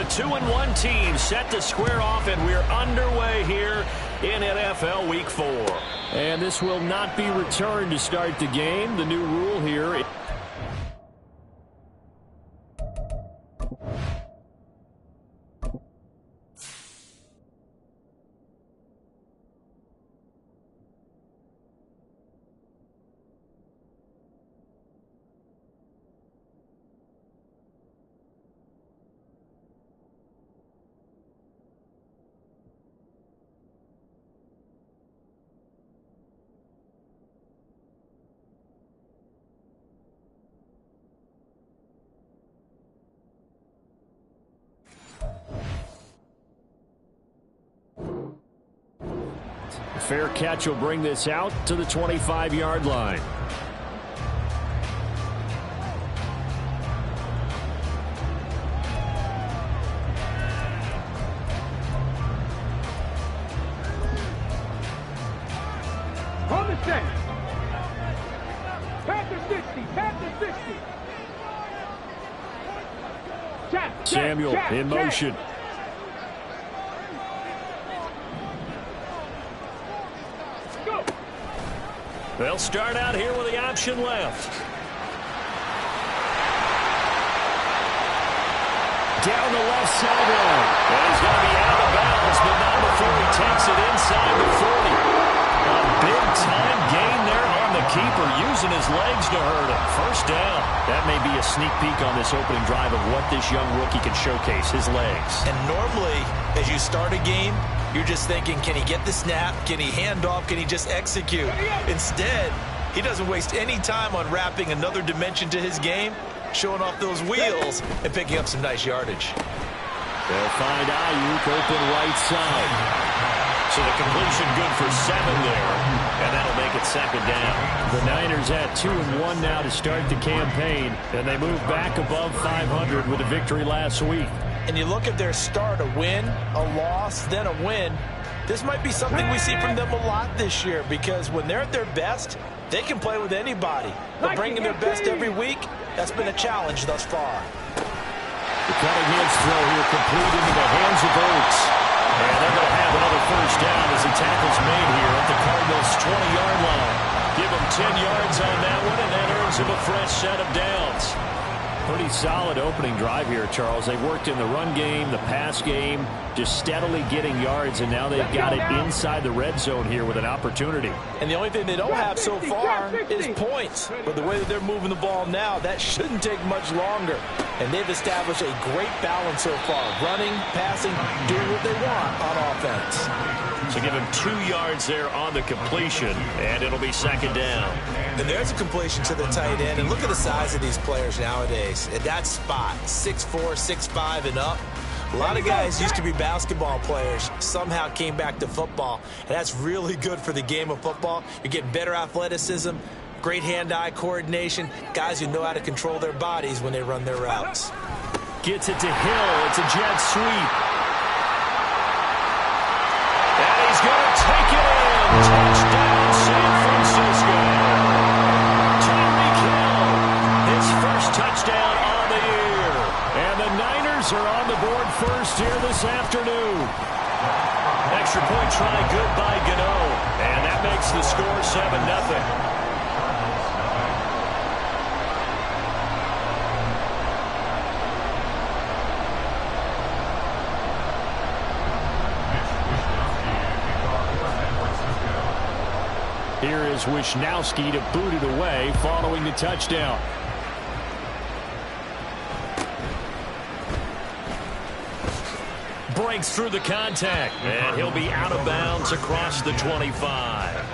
a 2-1 team set to square off, and we're underway here in NFL Week 4. And this will not be returned to start the game. The new rule here. Fair catch will bring this out to the 25-yard line. On the set. Panther 60. Panther 60. Samuel in motion. They'll start out here with the option left. Down the left sideline. And he's going to be out of bounds, but not before he takes it inside the 40. A big-time gain there on the keeper, using his legs to hurt him. First down. That may be a sneak peek on this opening drive of what this young rookie can showcase, his legs. And normally, as you start a game, you're just thinking, can he get the snap? Can he hand off? Can he just execute? Instead, he doesn't waste any time on wrapping another dimension to his game, showing off those wheels, and picking up some nice yardage. They'll find Ayuk open right side. So the completion good for 7 there, and that'll make it second down. The Niners at 2-1 now to start the campaign, and they move back above 500 with a victory last week. And you look at their start, a win, a loss, then a win. This might be something we see from them a lot this year, because when they're at their best, they can play with anybody. But bringing their best every week, that's been a challenge thus far. The cutting-edge throw here complete into the hands of Oates. And they're going to have another first down as the tackle's made here at the Cardinals' 20-yard line. Give him 10 yards on that one, and that earns him a fresh set of downs. Pretty solid opening drive here, Charles. They worked in the run game, the pass game, just steadily getting yards, and now they've got it inside the red zone here with an opportunity. And the only thing they don't have so far is points. But the way that they're moving the ball now, that shouldn't take much longer. And they've established a great balance so far. Running, passing, doing what they want on offense. So give him 2 yards there on the completion, and it'll be second down. And there's a completion to the tight end. And look at the size of these players nowadays. At that spot, 6'4", 6'5", and up. A lot of guys used to be basketball players, somehow came back to football. And that's really good for the game of football. You're getting better athleticism, great hand-eye coordination, guys who know how to control their bodies when they run their routes. Gets it to Hill. It's a jet sweep. And he's going to take it in. Touchdown, San Francisco. Tyreek Hill, his first touchdown on the year. And the Niners are on the board first here this afternoon. Extra point try good by Gano. And that makes the score 7-0. Here is Wisnowski to boot it away following the touchdown. Breaks through the contact, and he'll be out of bounds across the 25.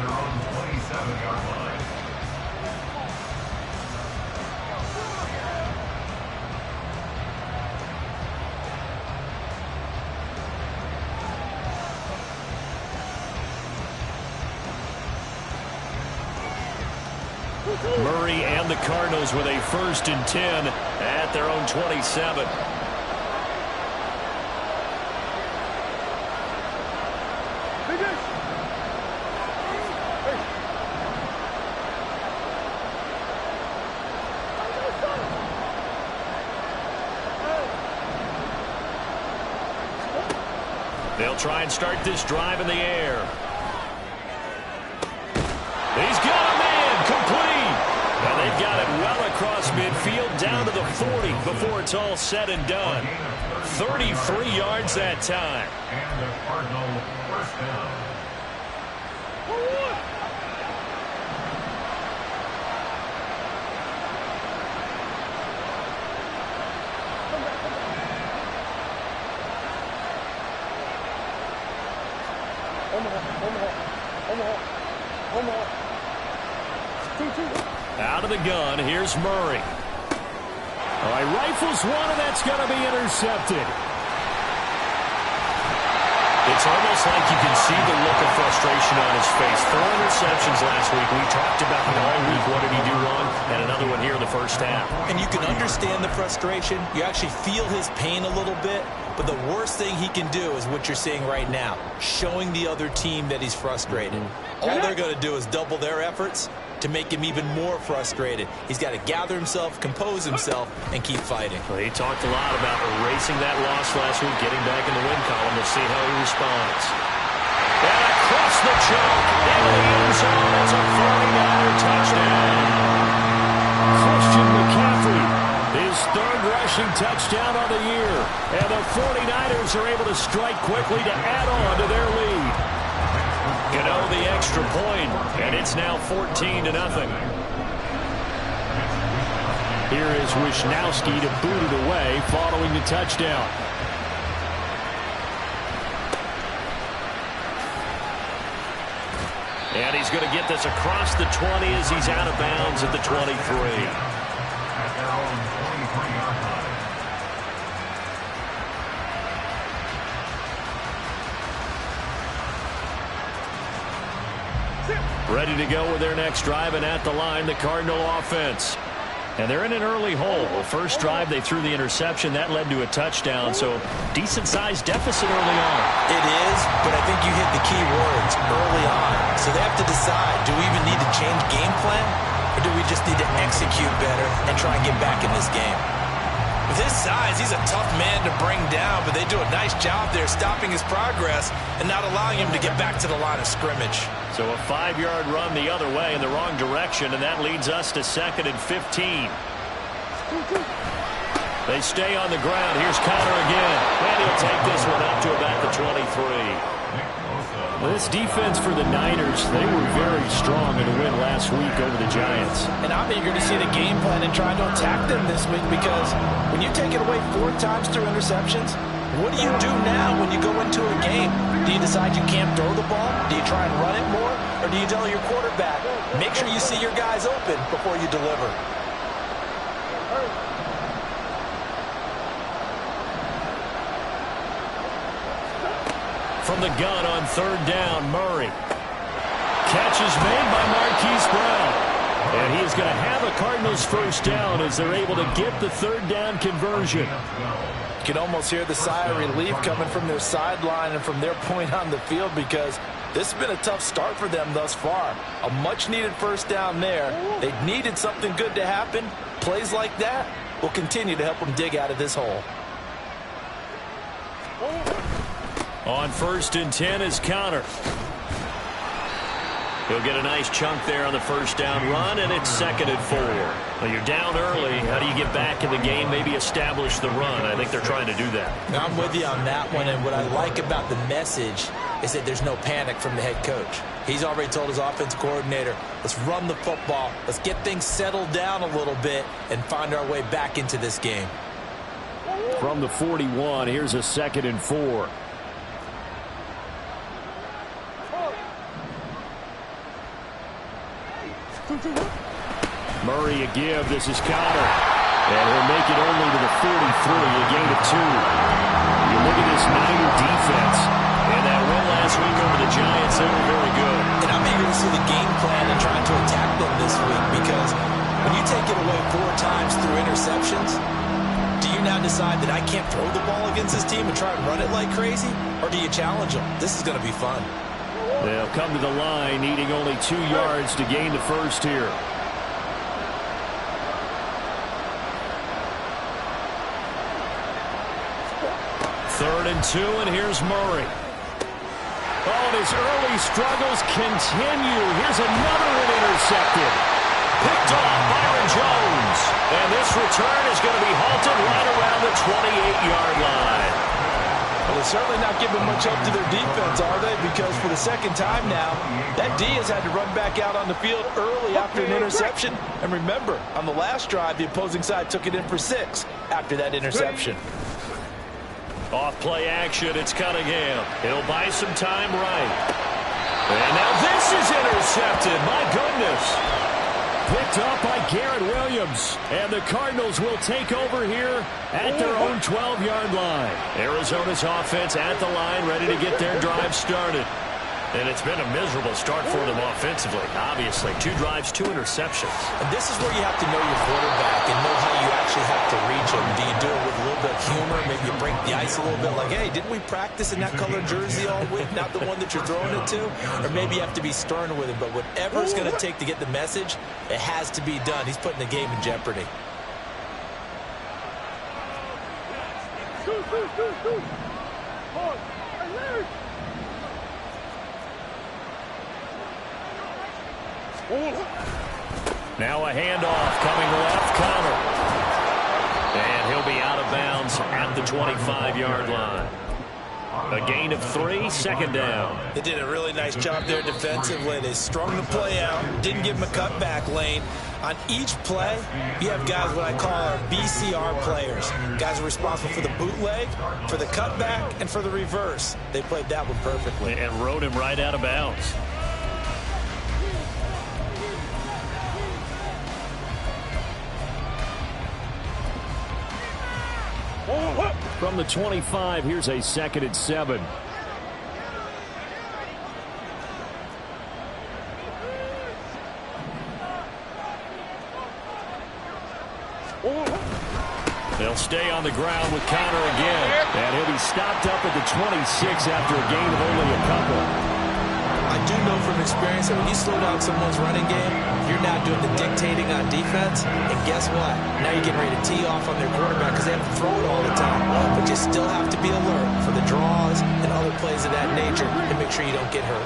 Murray and the Cardinals with a 1st and 10 at their own 27. They'll try and start this drive in the air. He's got a man complete. And they've got it well across midfield down to the 40 before it's all said and done. 33 yards that time. And the Cardinal first down. Out of the gun, here's Murray. All right, rifles one, and that's going to be intercepted. It's almost like you can see the look of frustration on his face. 4 interceptions last week. We talked about it all week. What did he do wrong? And another one here in the first half. And you can understand the frustration. You actually feel his pain a little bit. But the worst thing he can do is what you're seeing right now, showing the other team that he's frustrated. All they're going to do is double their efforts to make him even more frustrated. He's got to gather himself, compose himself, and keep fighting. Well, he talked a lot about erasing that loss last week, getting back in the win column. We'll see how he responds. And across the choke, into the end zone, it's a 49er touchdown. Christian McCaffrey, his 3rd rushing touchdown on the year. And the 49ers are able to strike quickly to add on to their lead. Gano the extra point, and it's now 14-0. Here is Wisnowski to boot it away following the touchdown. And he's going to get this across the 20 as he's out of bounds at the 23. At their own 23-yard line. Ready to go with their next drive, and at the line, the Cardinal offense. And they're in an early hole. First drive, they threw the interception. That led to a touchdown, so decent-sized deficit early on. It is, but I think you hit the key words, early on. So they have to decide, do we even need to change game plan, or do we just need to execute better and try and get back in this game? With his size, he's a tough man to bring down, but they do a nice job there stopping his progress and not allowing him to get back to the line of scrimmage. So a 5-yard run the other way in the wrong direction, and that leads us to 2nd and 15. They stay on the ground. Here's Conner again. And he'll take this one up to about the 23. Well, this defense for the Niners, they were very strong in the win last week over the Giants. And I'm eager to see the game plan and try to attack them this week, because when you take it away 4 times through interceptions, what do you do now when you go into a game? Do you decide you can't throw the ball? Do you try and run it more? Or do you tell your quarterback, make sure you see your guys open before you deliver? From the gun on 3rd down, Murray. Catch is made by Marquise Brown. And he is going to have a Cardinals first down as they're able to get the 3rd down conversion. You can almost hear the sigh of relief coming from their sideline and from their point on the field, because this has been a tough start for them thus far. A much-needed first down there. They needed something good to happen. Plays like that will continue to help them dig out of this hole. On 1st and 10 is Conner. He'll get a nice chunk there on the first down run, and it's 2nd and 4. Well, you're down early. How do you get back in the game, maybe establish the run? I think they're trying to do that. I'm with you on that one, and what I like about the message is that there's no panic from the head coach. He's already told his offensive coordinator, let's run the football, let's get things settled down a little bit and find our way back into this game. From the 41, here's a 2nd and 4. Murray a give. This is Conner. And he'll make it only to the 43, a gain of 2. You look at this Niner defense. And that win last week over the Giants, they were very good. And I'm eager to see the game plan and trying to attack them this week, because when you take it away 4 times through interceptions, do you now decide that I can't throw the ball against this team and try and run it like crazy? Or do you challenge them? This is going to be fun. They'll come to the line, needing only 2 yards to gain the first here. Third and 2, and here's Murray. Oh, and his early struggles continue. Here's another one intercepted. Picked off Byron Jones. And this return is going to be halted right around the 28-yard line. Well, they're certainly not giving much help to their defense, are they? Because for the second time now, that D has had to run back out on the field early after an interception. And remember, on the last drive, the opposing side took it in for 6 after that interception. Off play action, it's Cunningham. He'll buy some time right. And now this is intercepted. My goodness. Picked up by Garrett Williams. And the Cardinals will take over here at their own 12-yard line. Arizona's offense at the line, ready to get their drive started. And it's been a miserable start for them offensively. Obviously, 2 drives, 2 interceptions. And this is where you have to know your quarterback and know how you actually have to reach him. Do you do it with a little bit of humor? Maybe you break the ice a little bit like, hey, didn't we practice in that color jersey all week? Not the one that you're throwing it to? Or maybe you have to be stern with him. But whatever it's going to take to get the message, it has to be done. He's putting the game in jeopardy. Now a handoff coming left, Connor. And he'll be out of bounds at the 25-yard line. A gain of 3, second down. They did a really nice job there defensively. They strung the play out, didn't give him a cutback lane. On each play, you have guys what I call our BCR players. Guys are responsible for the bootleg, for the cutback, and for the reverse. They played that one perfectly. And rode him right out of bounds. From the 25, here's a 2nd and 7. They'll stay on the ground with Connor again. And he'll be stopped up at the 26 after a gain of only a couple. I do know from experience that when you slow down someone's running game, you're now doing the dictating on defense. And guess what? Now you're getting ready to tee off on their quarterback because they have to throw it all the time. But you still have to be alert for the draws and other plays of that nature and make sure you don't get hurt.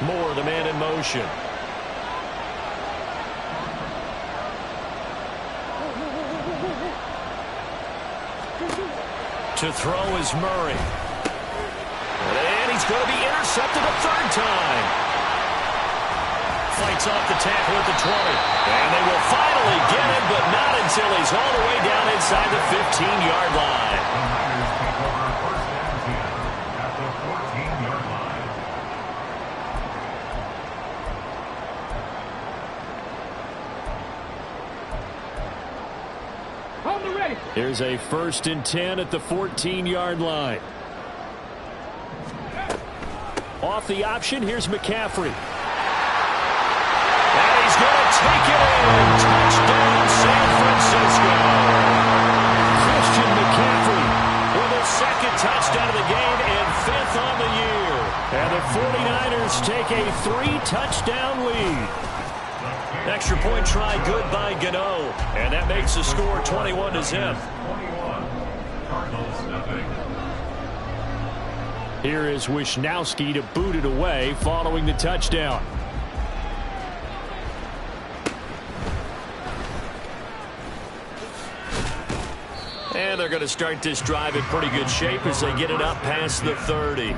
Moore, the man in motion. To throw is Murray. And he's going to be intercepted a 3rd time. Fights off the tackle at the 20. And they will finally get him, but not until he's all the way down inside the 15-yard line. Here's a 1st and 10 at the 14-yard line. Off the option, here's McCaffrey. And he's going to take it in. Touchdown, San Francisco. Christian McCaffrey with his 2nd touchdown of the game and 5th on the year. And the 49ers take a 3-touchdown lead. Extra point try good by Gano. And that makes the score 21-0. Here is Wisnowski to boot it away following the touchdown. And they're going to start this drive in pretty good shape as they get it up past the 30.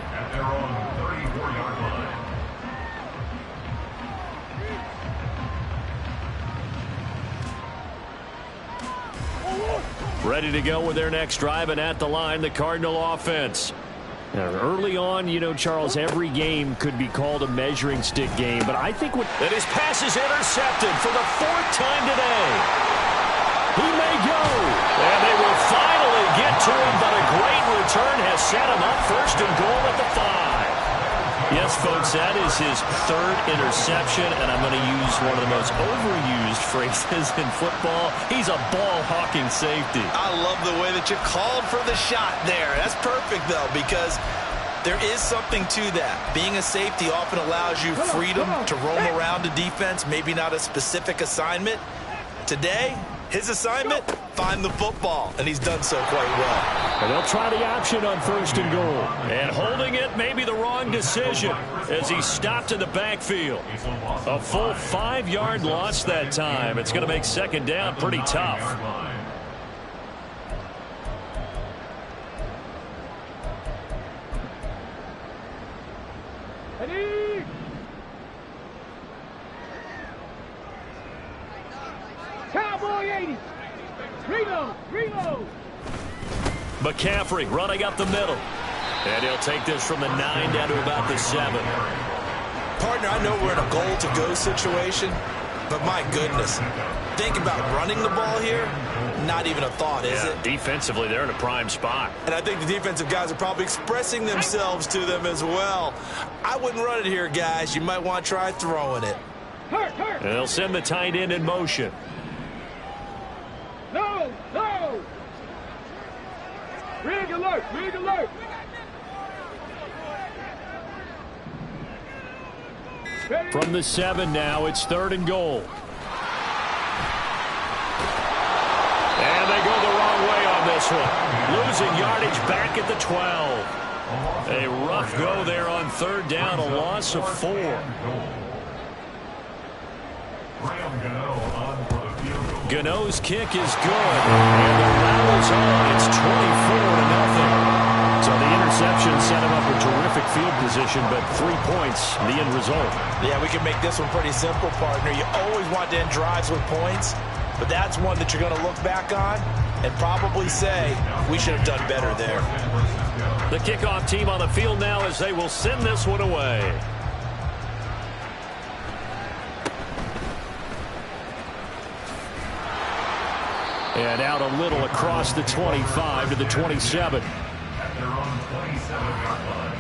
Ready to go with their next drive, and at the line, the Cardinal offense. Now, early on, you know, Charles, every game could be called a measuring stick game, but I think that his pass is intercepted for the 4th time today. He may go, and they will finally get to him, but a great return has set him up 1st and goal at the 5. Yes, folks, that is his 3rd interception, and I'm going to use one of the most overused phrases in football. He's a ball-hawking safety. I love the way that you called for the shot there. That's perfect, though, because there is something to that. Being a safety often allows you freedom to roam around the defense, maybe not a specific assignment. Today, His assignment, find the football, and he's done so quite well. And they'll try the option on 1st and goal. And holding it may be the wrong decision as he stopped in the backfield. A full 5-yard loss that time. It's going to make 2nd down pretty tough. Ready? Cowboy 80. Reload. McCaffrey running up the middle. And he'll take this from the 9 down to about the 7. Partner, I know we're in a goal-to-go situation, but my goodness, think about running the ball here. Not even a thought, is it? Defensively, they're in a prime spot. And I think the defensive guys are probably expressing themselves to them as well. I wouldn't run it here, guys. You might want to try throwing it. Hurt. And they'll send the tight end in motion. No. Rig alert. Ready? From the 7 now, it's 3rd and goal. And they go the wrong way on this one. Losing yardage back at the 12. A rough go there on 3rd down, a loss of 4. Gano's kick is good. And the Rebels on. It's 24-0. So the interception set him up with terrific field position, but 3 points, the end result. Yeah, we can make this one pretty simple, partner. You always want to end drives with points, but that's one that you're going to look back on and probably say, we should have done better there. The kickoff team on the field now as they will send this one away. And out a little across the 25 to the 27. They're on the 27-yard line.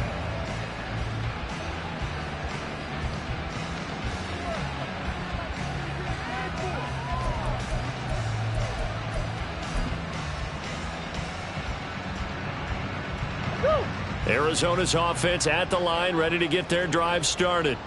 Arizona's offense at the line, ready to get their drive started.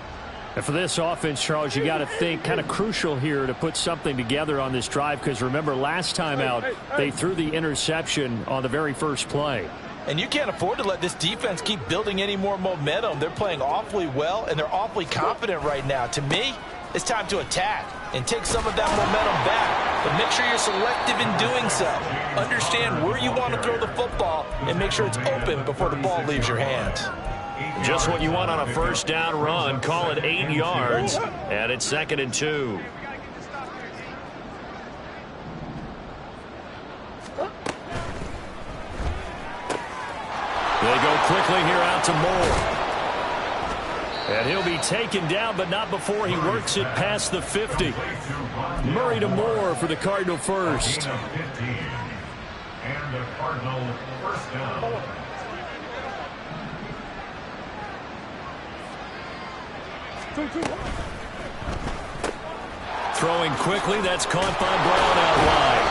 And for this offense, Charles, you got to think kind of crucial here to put something together on this drive, because remember last time out they threw the interception on the very first play. And you can't afford to let this defense keep building any more momentum. They're playing awfully well, and they're awfully confident right now. To me, it's time to attack and take some of that momentum back. But make sure you're selective in doing so. Understand where you want to throw the football and make sure it's open before the ball leaves your hands. Just what you want on a first down run. Call it 8 yards, and it's 2nd and 2. They go quickly here out to Moore. And he'll be taken down, but not before he works it past the 50. Murray to Moore for the Cardinal first. And the Cardinal first down. Throwing quickly, that's caught by Brown out wide.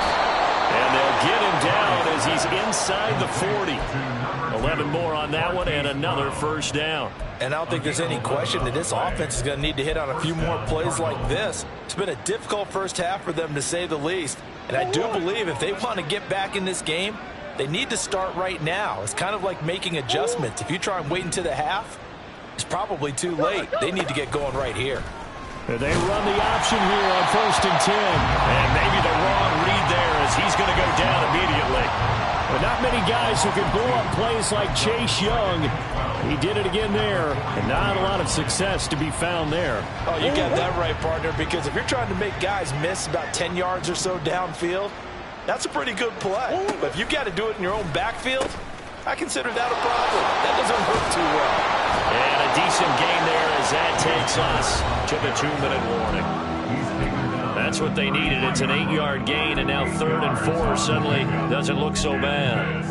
And they'll get him down as he's inside the 40. 11 more on that one and another first down. And I don't think there's any question that this offense is going to need to hit on a few more plays like this. It's been a difficult first half for them, to say the least. And I do believe if they want to get back in this game, they need to start right now. It's kind of like making adjustments. If you try and wait until the half, it's probably too late. They need to get going right here. And they run the option here on 1st and 10. And maybe the wrong read there as he's going to go down immediately. But not many guys who can blow up plays like Chase Young. He did it again there, and not a lot of success to be found there. Oh, you got that right, partner, because if you're trying to make guys miss about 10 yards or so downfield, that's a pretty good play. But if you've got to do it in your own backfield, I consider that a problem. That doesn't work too well. And a decent gain there as that takes us to the 2-minute warning. That's what they needed. It's an 8-yard gain, and now 3rd and 4 suddenly doesn't look so bad.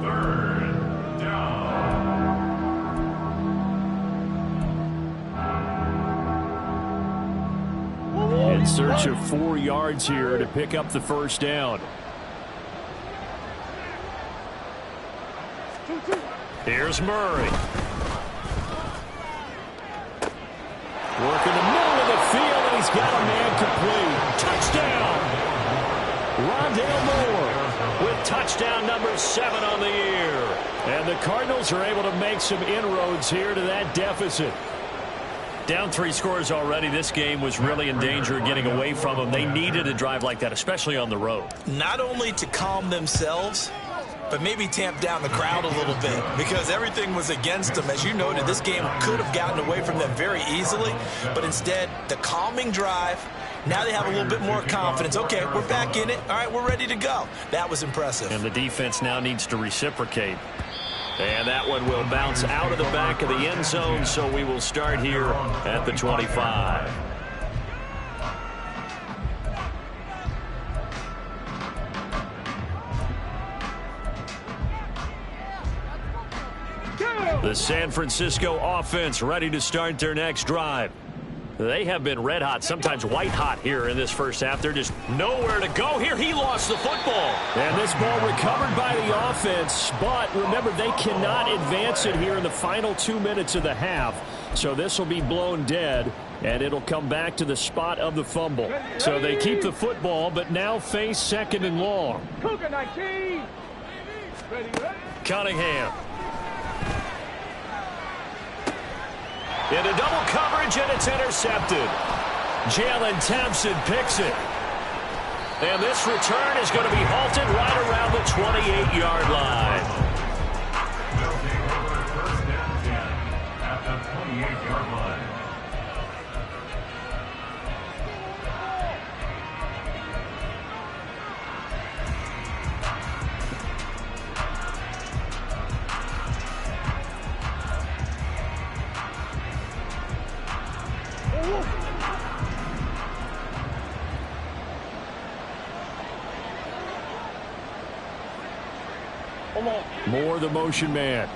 Third down. In search of 4 yards here to pick up the first down. Here's Murray. Working the middle of the field, and he's got a man complete. Touchdown! Rondale Moore with touchdown number 7 on the year. And the Cardinals are able to make some inroads here to that deficit. Down 3 scores already. This game was really in danger of getting away from them. They needed a drive like that, especially on the road. Not only to calm themselves, but maybe tamp down the crowd a little bit because everything was against them. As you noted, this game could have gotten away from them very easily, but instead, the calming drive, now they have a little bit more confidence. Okay, we're back in it. All right, we're ready to go. That was impressive. And the defense now needs to reciprocate. And that one will bounce out of the back of the end zone, so we will start here at the 25. The San Francisco offense ready to start their next drive. They have been red hot, sometimes white hot here in this first half. They're just nowhere to go here. He lost the football. And this ball recovered by the offense. But remember, they cannot advance it here in the final 2 minutes of the half. So this will be blown dead, and it'll come back to the spot of the fumble. So they keep the football, but now face 2nd and long. Cougar 19. Ready. Cunningham. Into double coverage, and it's intercepted. Jalen Thompson picks it. And this return is going to be halted right around the 28-yard line. They'll take over first down 10 at the 28-yard line. Moore, the motion man.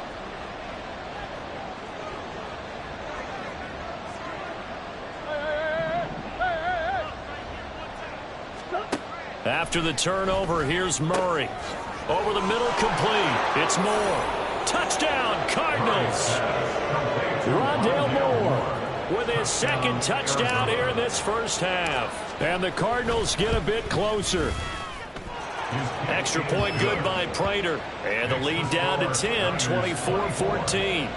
After the turnover, here's Murray. Over the middle, complete. It's Moore. Touchdown, Cardinals. Rondale Moore with his 2nd touchdown here in this first half. And the Cardinals get a bit closer. Extra point good by Prater. And the lead down to 10, 24-14.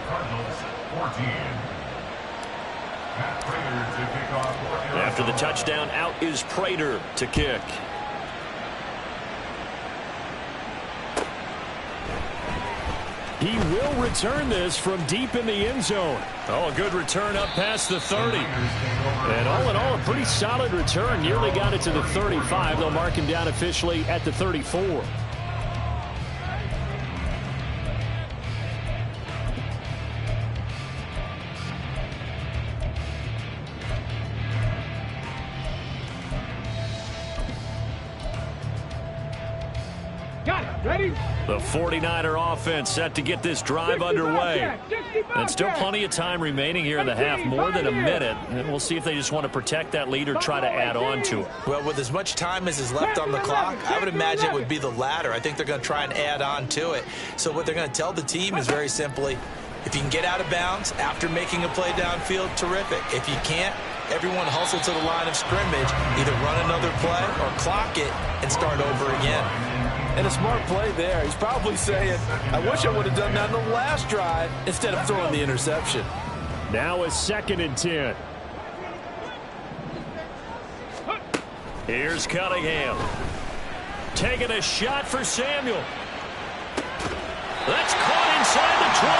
After the touchdown, out is Prater to kick. He will return this from deep in the end zone. Oh, a good return up past the 30. And all in all, a pretty solid return. Nearly got it to the 35. They'll mark him down officially at the 34. Got it. Ready? The 49er offense set to get this drive underway. And still plenty of time remaining here in the half, more than a minute. And we'll see if they just want to protect that lead or try to add on to it. Well, with as much time as is left on the clock, I would imagine it would be the latter. I think they're going to try and add on to it. So what they're going to tell the team is very simply, if you can get out of bounds after making a play downfield, terrific. If you can't, everyone hustle to the line of scrimmage, either run another play or clock it and start over again. And a smart play there. He's probably saying, I wish I would have done that in the last drive instead of throwing the interception. Now a 2nd and 10. Here's Cunningham. Taking a shot for Samuel. That's caught inside the 20.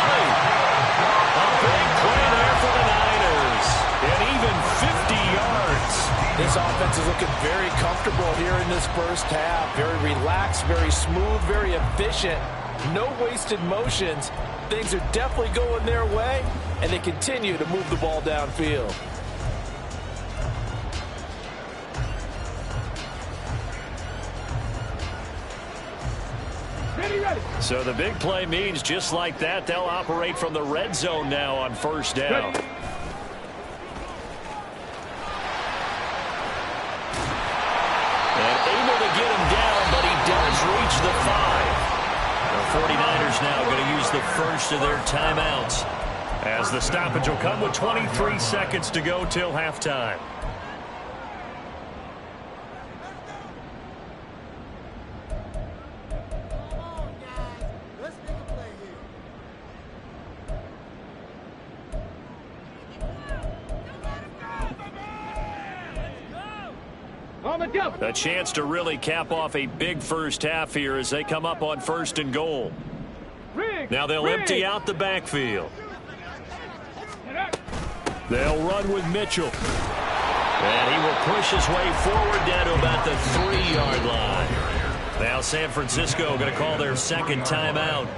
A big play there for the Niners. And even 50 yards. This offense is looking very comfortable here in this first half. Very relaxed, very smooth, very efficient. No wasted motions. Things are definitely going their way, and they continue to move the ball downfield. Ready. So the big play means just like that, they'll operate from the red zone now on first down. Ready. Reach the 5. The 49ers now going to use the first of their timeouts as the stoppage will come with 23 seconds to go till halftime. On the double. A chance to really cap off a big first half here as they come up on 1st and goal. Now they'll empty out the backfield. They'll run with Mitchell. And he will push his way forward down to about the 3-yard line. Now San Francisco going to call their second timeout.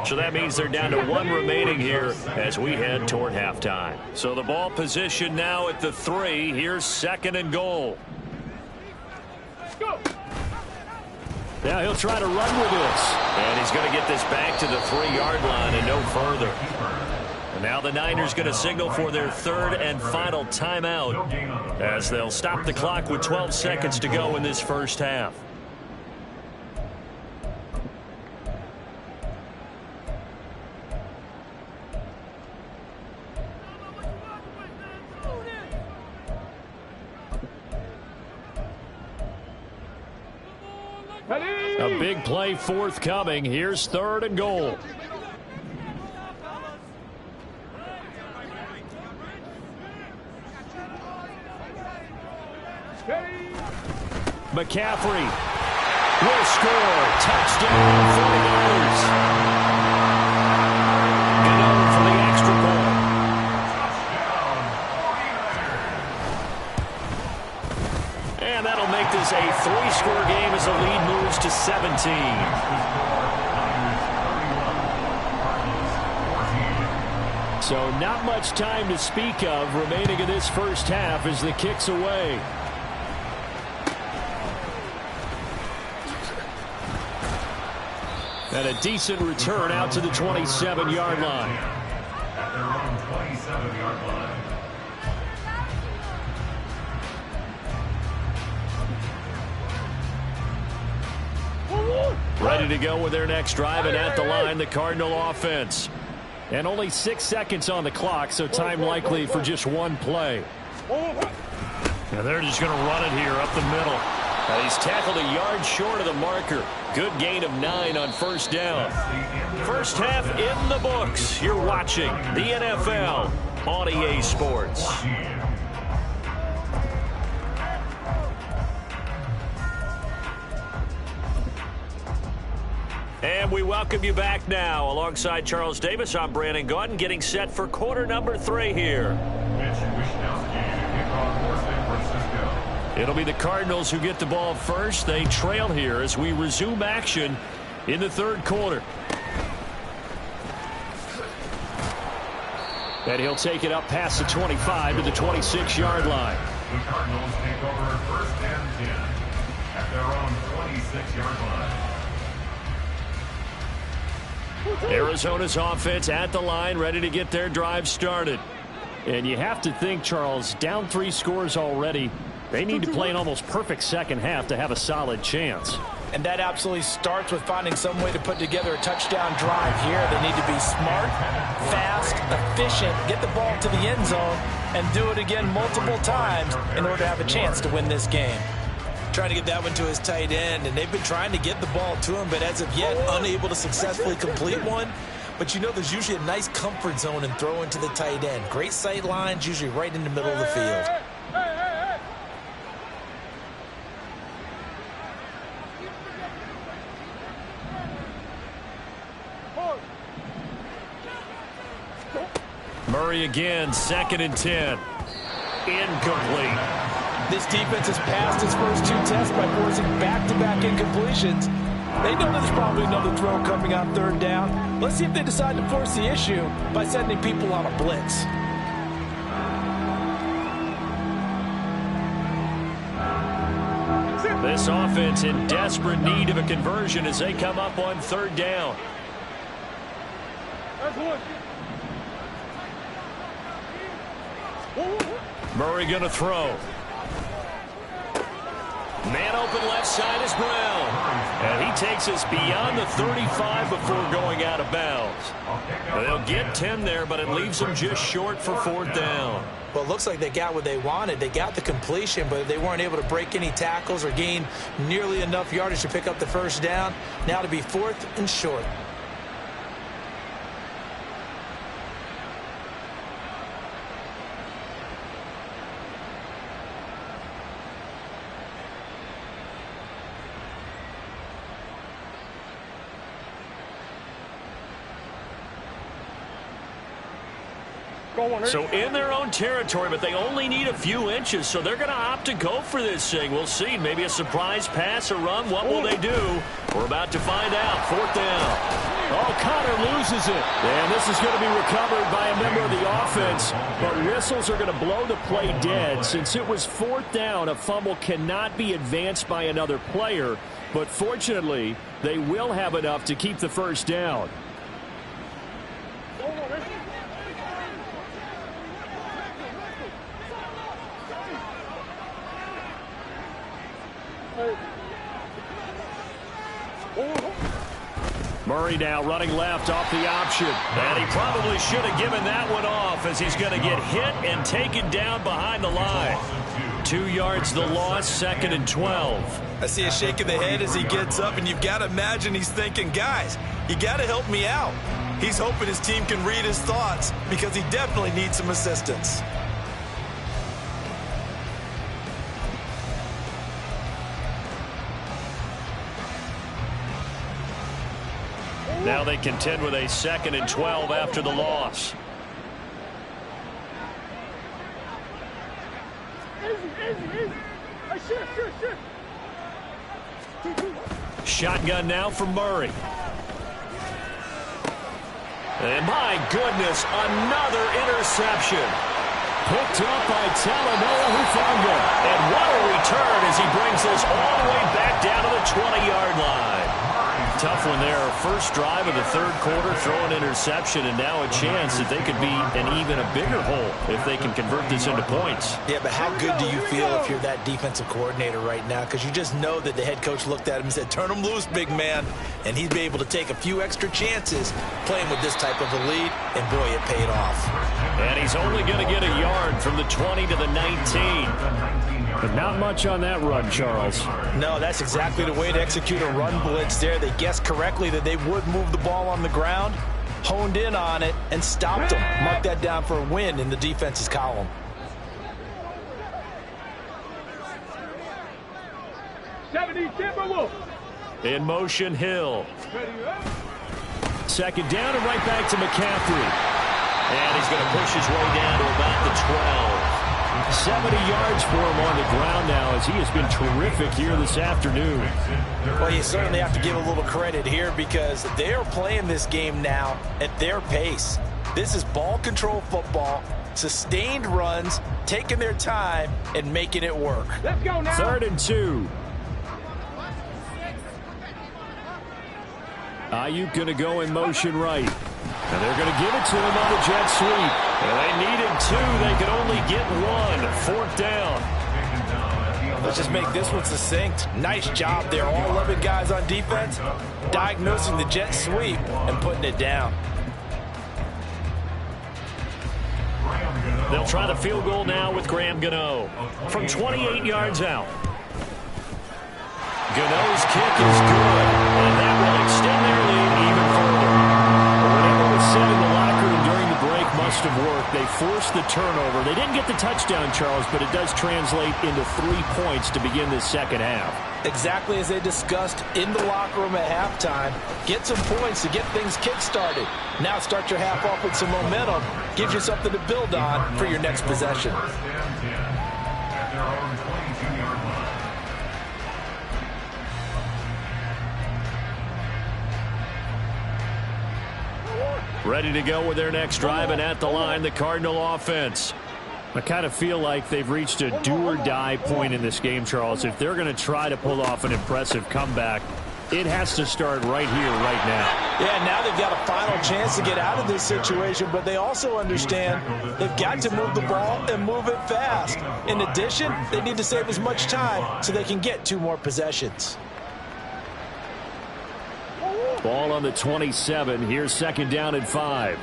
So that means they're down to 1 remaining here as we head toward halftime. So the ball position now at the 3. Here's 2nd and goal. Now he'll try to run with this. And he's going to get this back to the 3-yard line and no further. And now the Niners going to signal for their 3rd and final timeout as they'll stop the clock with 12 seconds to go in this first half. A big play forthcoming. Here's 3rd and goal. McCaffrey will score. Touchdown, 49ers. Gano for the extra point. And that'll make this a 3-score game as the lead moves to 17. So not much time to speak of remaining in this first half as the kick's away. And a decent return out to the 27-yard line. At their own 27-yard line. Ready to go with their next drive, and at the line, the Cardinal offense. And only 6 seconds on the clock, so time likely for just 1 play. Now they're just going to run it here up the middle. And he's tackled a yard short of the marker. Good gain of 9 on 1st down. First half in the books. You're watching the NFL on EA Sports. And we welcome you back now. Alongside Charles Davis, I'm Brandon Gaudin, getting set for quarter number 3 here. It'll be the Cardinals who get the ball first. They trail here as we resume action in the 3rd quarter. And he'll take it up past the 25 to the 26-yard line. The Cardinals take over 1st and 10 at their own 26-yard line. Arizona's offense at the line, ready to get their drive started. And you have to think, Charles, down 3 scores already. They need to play an almost perfect second half to have a solid chance. And that absolutely starts with finding some way to put together a touchdown drive here. They need to be smart, fast, efficient, get the ball to the end zone, and do it again multiple times in order to have a chance to win this game. Trying to get that one to his tight end, and they've been trying to get the ball to him, but as of yet, unable to successfully complete one. But you know there's usually a nice comfort zone in throwing to the tight end. Great sight lines, usually right in the middle of the field. Murray again, 2nd and 10. Incomplete. This defense has passed its first 2 tests by forcing back-to-back incompletions. They know there's probably another throw coming on 3rd down. Let's see if they decide to force the issue by sending people on a blitz. This offense in desperate need of a conversion as they come up on 3rd down. Murray going to throw. Man open left side is Brown. And he takes us beyond the 35 before going out of bounds. They'll get 10 there, but it leaves them just short for 4th down. Well, it looks like they got what they wanted. They got the completion, but they weren't able to break any tackles or gain nearly enough yardage to pick up the 1st down. Now to be 4th and short. So in their own territory, but they only need a few inches, so they're going to opt to go for this thing. We'll see. Maybe a surprise pass or run. What will they do? We're about to find out. Fourth down. Oh, Connor loses it. And this is going to be recovered by a member of the offense. But whistles are going to blow the play dead. Since it was fourth down, a fumble cannot be advanced by another player. But fortunately, they will have enough to keep the first down. Murray now running left off the option. And he probably should have given that one off as he's going to get hit and taken down behind the line. 2 yards the loss, 2nd and 12. I see a shake of the head as he gets up, and you've got to imagine he's thinking, guys, you got to help me out. He's hoping his team can read his thoughts because he definitely needs some assistance. Now they contend with a 2nd and 12 after the loss. Shotgun now from Murray. And my goodness, another interception. Picked up by Talanoa Hufanga. And what a return as he brings this all the way back down to the 20-yard line. Tough one there. First drive of the third quarter, throw an interception, and now a chance that they could be in even a bigger hole if they can convert this into points. Yeah, but how good do you feel if you're that defensive coordinator right now? Because you just know that the head coach looked at him and said, turn him loose, big man. And he'd be able to take a few extra chances playing with this type of a lead, and boy, it paid off. And he's only going to get a yard from the 20 to the 19. But not much on that run, Charles. No, that's exactly the way to execute a run blitz there. They guessed correctly that they would move the ball on the ground, honed in on it, and stopped them. Mark that down for a win in the defense's column. In motion, Hill. Second down and right back to McCaffrey. And he's going to push his way down to about the 12. 70 yards for him on the ground now as he has been terrific here this afternoon. Well, you certainly have to give a little credit here because they are playing this game now at their pace. This is ball control football, sustained runs, taking their time and making it work. Let's go now. 3rd and 2. Ayuk going to go in motion right. And they're going to give it to him on the jet sweep. And they needed 2. They could only get 1. 4th down. Let's just make this one succinct. Nice job there. All 11 guys on defense diagnosing the jet sweep and putting it down. They'll try the field goal now with Graham Gano from 28 yards out. Gano's kick is good, and that will extend their lead even further. Whatever was said in the locker room during the break must have worked. They forced the turnover. They didn't get the touchdown, Charles, but it does translate into 3 points to begin this second half. Exactly as they discussed in the locker room at halftime. Get some points to get things kick-started. Now start your half off with some momentum. Gives you something to build on for your next possession. Ready to go with their next drive, and at the line, the Cardinal offense. I kind of feel like they've reached a do-or-die point in this game, Charles. If they're going to try to pull off an impressive comeback, it has to start right here, right now. Yeah, now they've got a final chance to get out of this situation, but they also understand they've got to move the ball and move it fast. In addition, they need to save as much time so they can get 2 more possessions. Ball on the 27. Here's 2nd down and 5.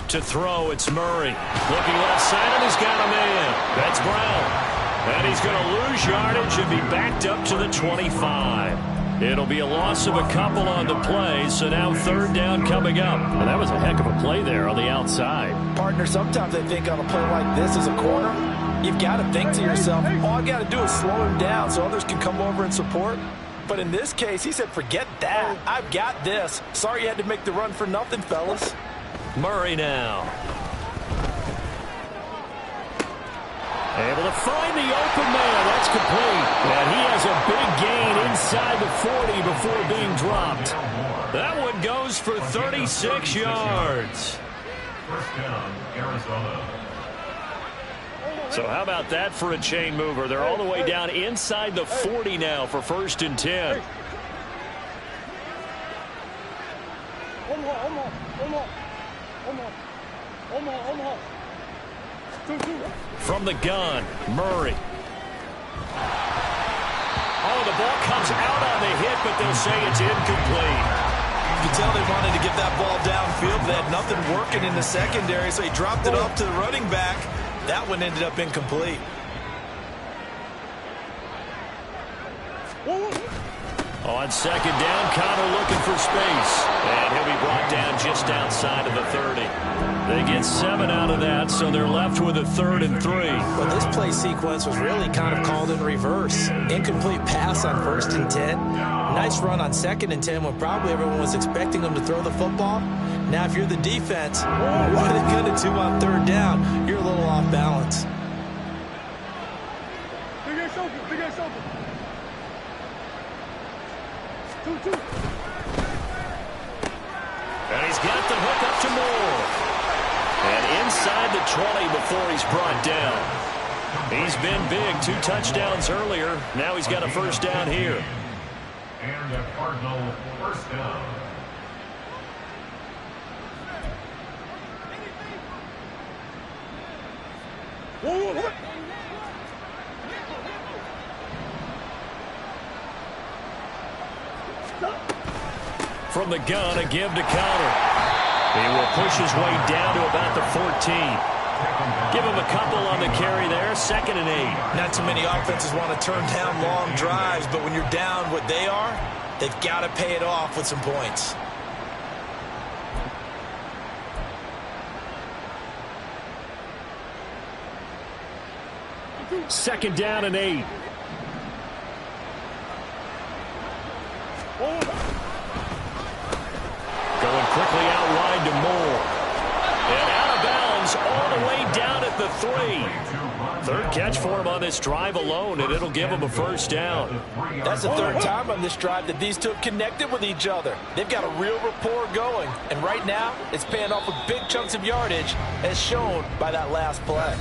To throw, it's Murray. Looking left side, and he's got a man. That's Brown. And he's going to lose yardage and be backed up to the 25. It'll be a loss of a couple on the play, so now 3rd down coming up. Well, that was a heck of a play there on the outside. Partner, sometimes I think on a play like this as a corner, you've got to think to yourself, all I got to do is slow him down so others can come over and support. But in this case, he said, forget that. I've got this. Sorry you had to make the run for nothing, fellas. Murray now. Able to find the open man. That's complete. And he has a big gain inside the 40 before being dropped. That one goes for 36 yards. First down, Arizona. So how about that for a chain mover? They're all the way down inside the 40 now for 1st and 10. From the gun, Murray. Oh, the ball comes out on the hit, but they'll say it's incomplete. You can tell they wanted to get that ball downfield. They had nothing working in the secondary, so he dropped it off to the running back. That one ended up incomplete. On 2nd down, Connor looking for space. And he'll be brought down just outside of the 30. They get 7 out of that, so they're left with a 3rd and 3. Well, this play sequence was really kind of called in reverse. Incomplete pass on 1st and 10. Nice run on 2nd and 10 when probably everyone was expecting them to throw the football. Now, if you're the defense, what are they going to do on 3rd down? You're a little off balance. Big ass open, big ass open. 2-2. And he's got the hook up to Moore. And inside the 20 before he's brought down. He's been big. 2 touchdowns earlier. Now he's got a 1st down here. And a Cardinal first down. From the gun, a give to Connor. He will push his way down to about the 14. Give him a couple on the carry there. 2nd and 8. Not too many offenses want to turn down long drives, but when you're down what they are, they've got to pay it off with some points. Second down and 8. Going quickly out wide to Moore. And out of bounds all the way down at the 3. 3rd catch for him on this drive alone, and it'll give him a 1st down. That's the 3rd time on this drive that these two have connected with each other. They've got a real rapport going. And right now, it's paying off with big chunks of yardage, as shown by that last play.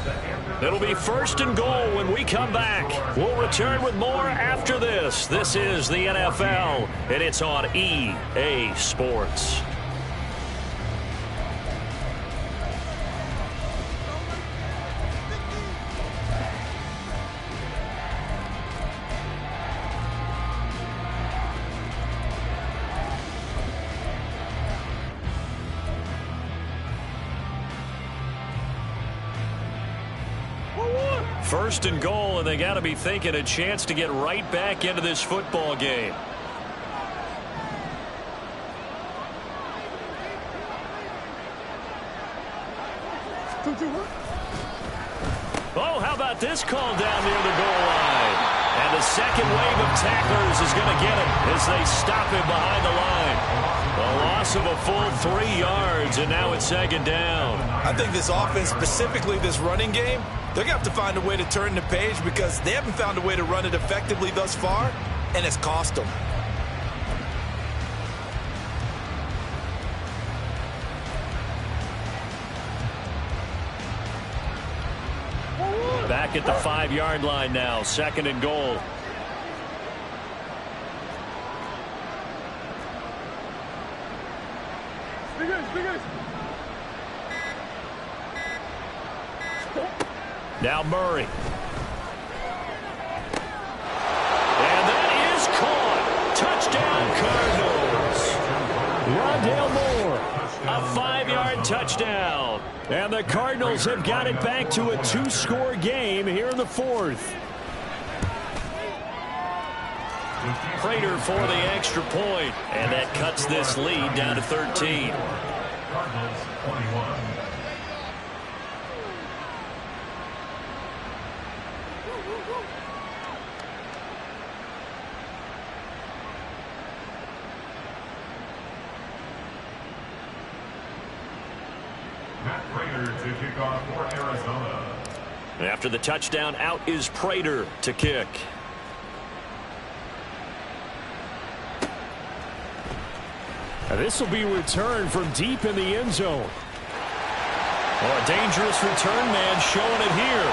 It'll be 1st and goal when we come back. We'll return with more after this. This is the NFL, and it's on EA Sports. First and goal, and they got to be thinking a chance to get right back into this football game. Oh, how about this call down near the goal line? And the second wave of tacklers is going to get him as they stop him behind the line. A loss of a full 3 yards, and now it's 2nd down. I think this offense, specifically this running game, they're going to have to find a way to turn the page because they haven't found a way to run it effectively thus far, and it's cost them. Back at the 5-yard line now, 2nd and goal. Now Murray. And that is caught. Touchdown, Cardinals. Rondale Moore, a 5-yard touchdown. And the Cardinals have got it back to a 2-score game here in the 4th. Prater for the extra point, and that cuts this lead down to 13. Cardinals 21. Matt Prater to kick off for Arizona. After the touchdown, out is Prater to kick. This will be returned from deep in the end zone. Oh, a dangerous return man showing it here.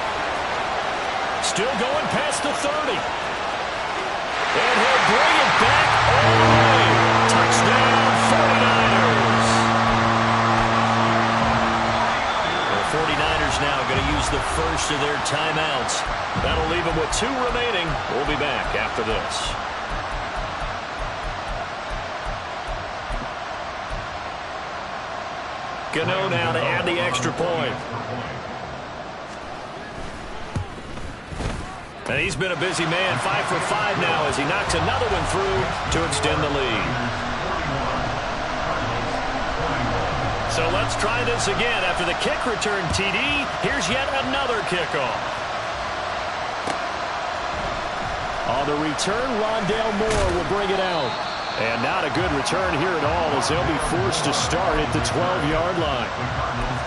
Still going past the 30. And he'll bring it back all the way. Touchdown, 49ers. The 49ers now going to use the first of their timeouts. That'll leave them with 2 remaining. We'll be back after this. Gano now to add the extra point. And he's been a busy man, 5 for 5 now as he knocks another one through to extend the lead. So let's try this again. After the kick return TD, here's yet another kickoff. On the return, Rondale Moore will bring it out. And not a good return here at all as they'll be forced to start at the 12-yard line.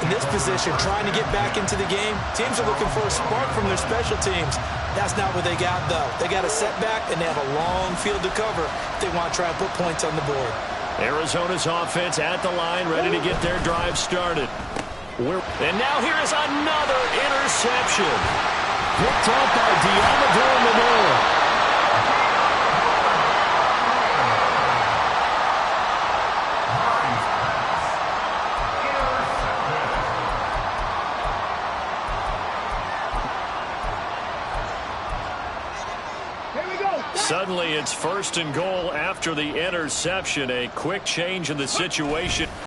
In this position, trying to get back into the game, teams are looking for a spark from their special teams. That's not what they got, though. They got a setback, and they have a long field to cover if they want to try and put points on the board. Arizona's offense at the line, ready to get their drive started. And now here is another interception. Picked up by Deommodore Lenoir. Suddenly it's 1st and goal after the interception. A quick change in the situation.